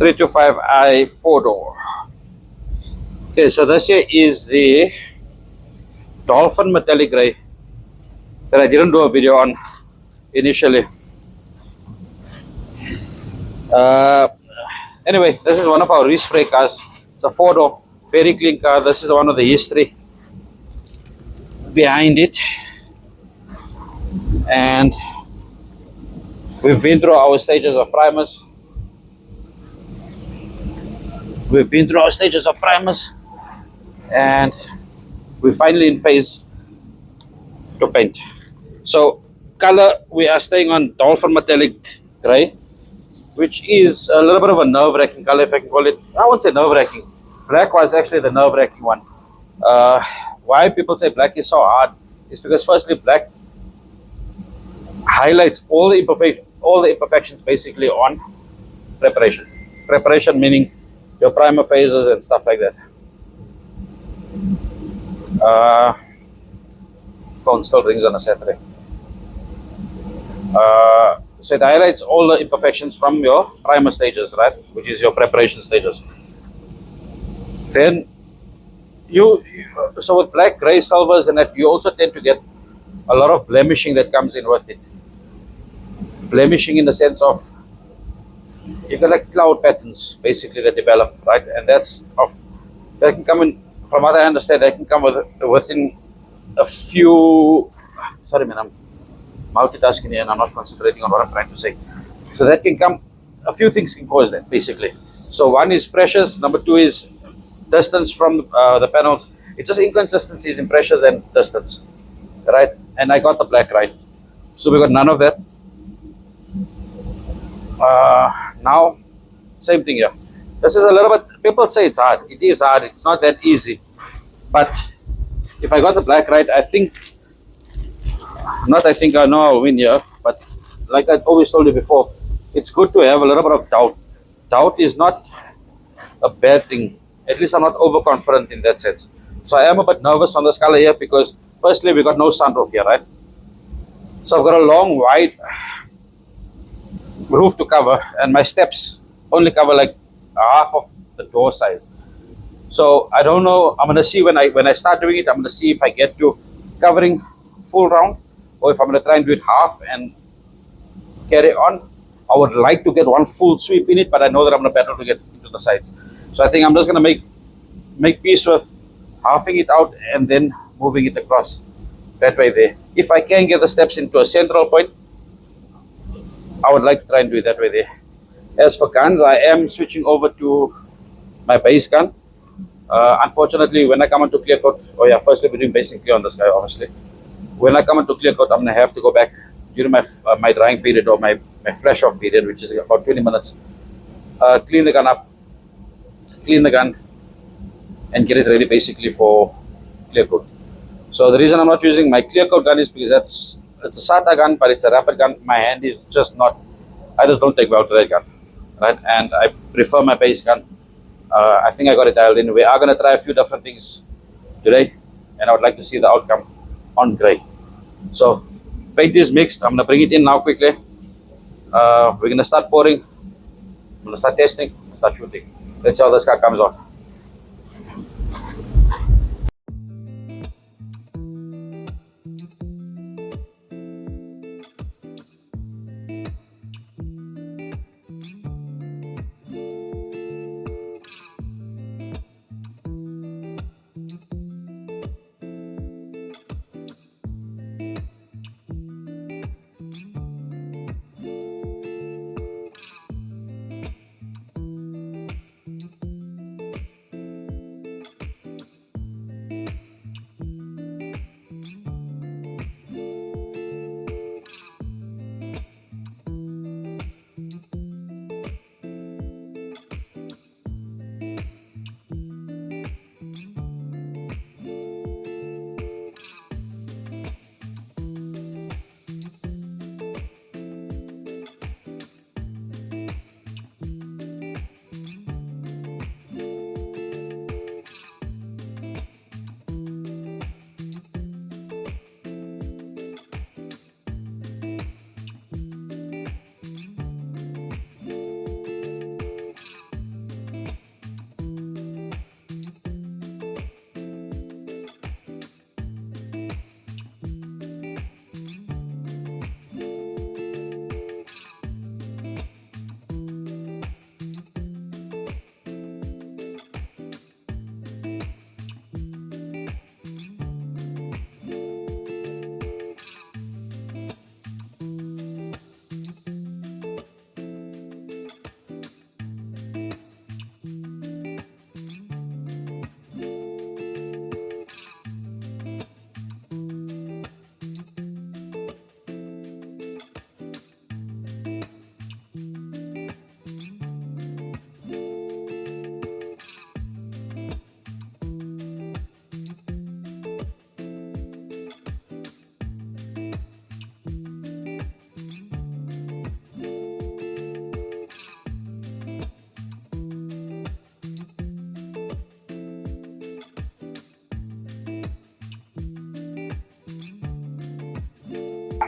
325i 4-door. Okay, so this here is the Dolphin Metallic Grey that I didn't do a video on initially. Anyway, this is one of our respray cars. It's a 4-door, very clean car. This is one of the history behind it, and we've been through our stages of primers. And we're finally in phase to paint. So color, we are staying on Dolphin Metallic Grey, which is a little bit of a nerve-wracking color, if I can call it. I won't say nerve-wracking. Black was actually the nerve-wracking one. Why people say black is so hard is because firstly, black highlights all the imperfections basically on preparation. Preparation meaning your primer phases and stuff like that. Phone still rings on a Saturday. So it highlights all the imperfections from your primer stages, right? Which is your preparation stages. Then so with black, gray, silvers and that, you also tend to get a lot of blemishing that comes in with it. Blemishing in the sense of you got like cloud patterns basically that develop, right? And that can come in, from what I understand, that can come within a few. Sorry, man, I'm multitasking here and I'm not concentrating on what I'm trying to say. So that can come, a few things can cause that basically. So one is pressures, number two is distance from the panels. It's just inconsistencies in pressures and distance, right? And I got the black right, so we got none of that. Now same thing here. This is a little bit, people say it's hard. It is hard, it's not that easy, but if I got the black right, I know I'll win here. But like I always told you before, it's good to have a little bit of doubt. Doubt is not a bad thing. At least I'm not overconfident in that sense. So I am a bit nervous on this color here because firstly, we got no sunroof here, right? So I've got a long, wide roof to cover, and my steps only cover like half of the door size. So I don't know. I'm gonna see when I start doing it. I'm gonna see if I get to covering full round, or if I'm gonna try and do it half and carry on. I would like to get one full sweep in it, but I know that I'm gonna battle to get into the sides. So I think I'm just gonna make peace with halving it out and then moving it across that way there. If I can get the steps into a central point, I would like to try and do it that way there. As for guns, I am switching over to my base gun. Unfortunately, when I come into clear coat, firstly we're doing base and clear on this guy, obviously. When I come into clear coat, I'm gonna have to go back during my drying period or my flash off period, which is about 20 minutes. Clean the gun up, clean the gun, and get it ready basically for clear coat. So the reason I'm not using my clear coat gun is because it's a SATA gun, but it's a rapid gun. My hand is just not, I just don't take well to that gun, right? And I prefer my base gun. I think I got it dialed in. We are going to try a few different things today, and I would like to see the outcome on grey. So paint is mixed. I'm going to bring it in now quickly. We're going to start pouring. I'm going to start testing, start shooting. Let's see how this car comes out.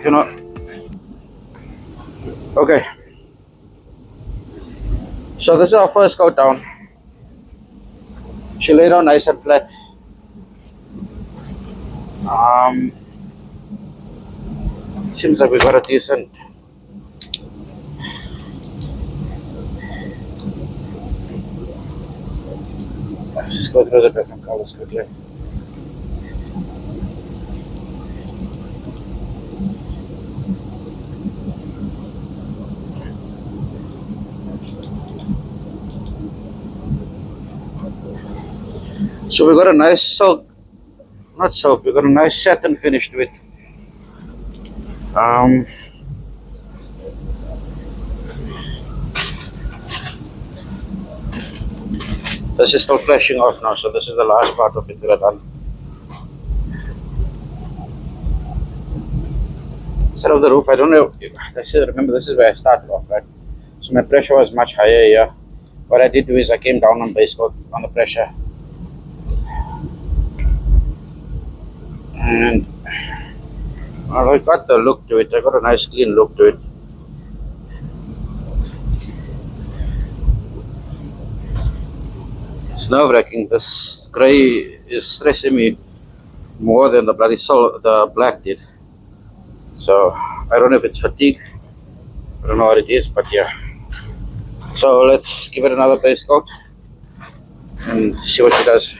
you know. Okay, so this is our first coat down. She laid down nice and flat. Seems like we got a decent. Let's just go through the different colors quickly. So we got a nice silk, not silk, we got a nice satin finish to it. This is still flashing off now, so this is the last part of it that I've done. Instead of the roof, I don't know, remember this is where I started off, right? So my pressure was much higher here. What I did do is I came down on base coat on the pressure. And I got the look to it, I got a nice clean look to it. It's nerve-wracking. This grey is stressing me more than the bloody the black did. So I don't know if it's fatigue, I don't know what it is, but yeah. So let's give it another base coat and see what she does.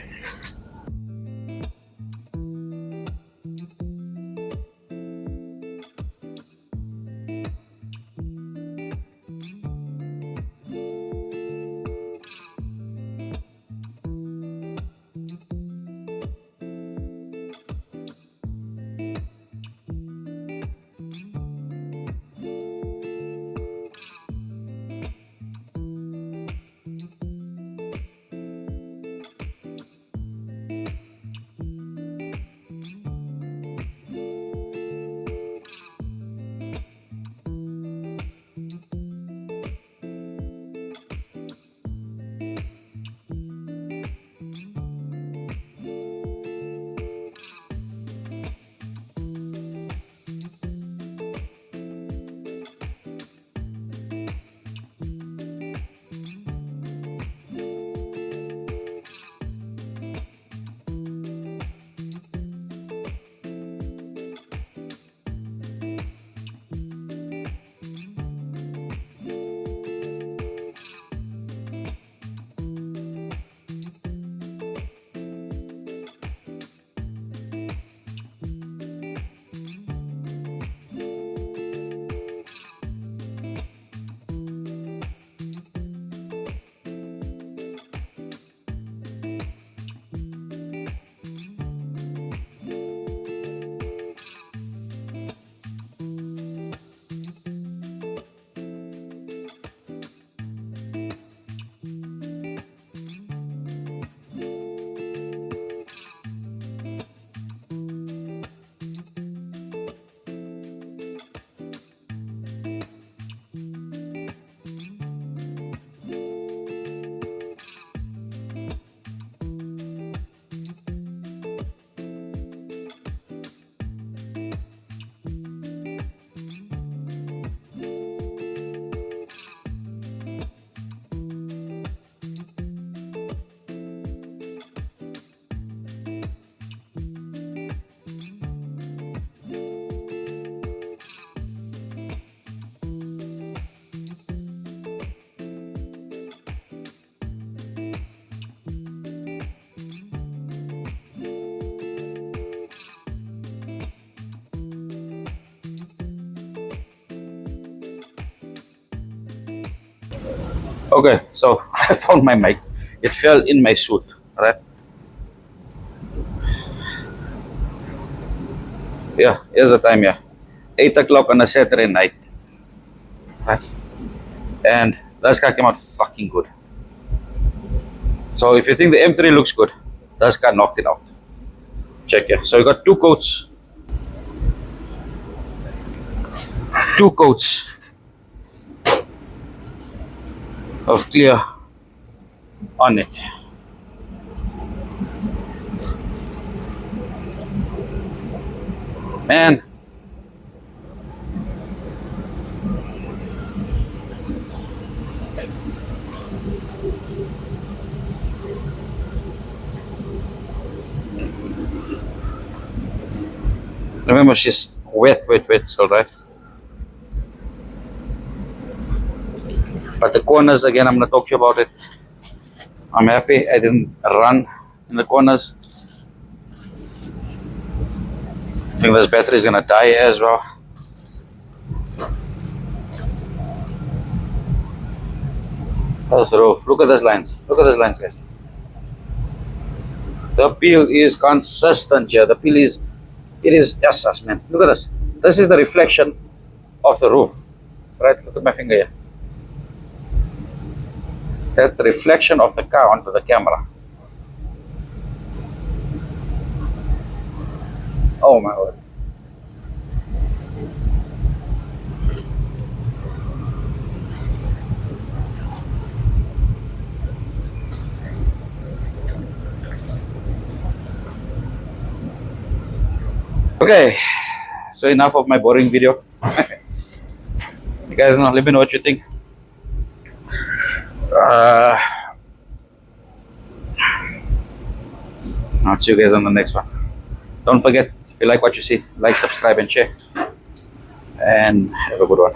Okay, so I found my mic. It fell in my suit, right? Yeah, here's the time, yeah. 8 o'clock on a Saturday night. Right? And this car came out fucking good. So if you think the M3 looks good, this car knocked it out. Check here. So we got two coats. Two coats of clear on it. Man, Remember, she's wet, still, right? But the corners, again, I'm going to talk to you about it. I'm happy I didn't run in the corners. I think this battery is going to die as well. That's the roof. Look at these lines. Look at these lines, guys. The peel is consistent here. The peel is, yes, man. Look at this. This is the reflection of the roof. Right? Look at my finger here. That's the reflection of the car onto the camera. Oh my word. Okay, so enough of my boring video. You guys know, let me know what you think. I'll see you guys on the next one. Don't forget, if you like what you see, like, subscribe, and share. And have a good one.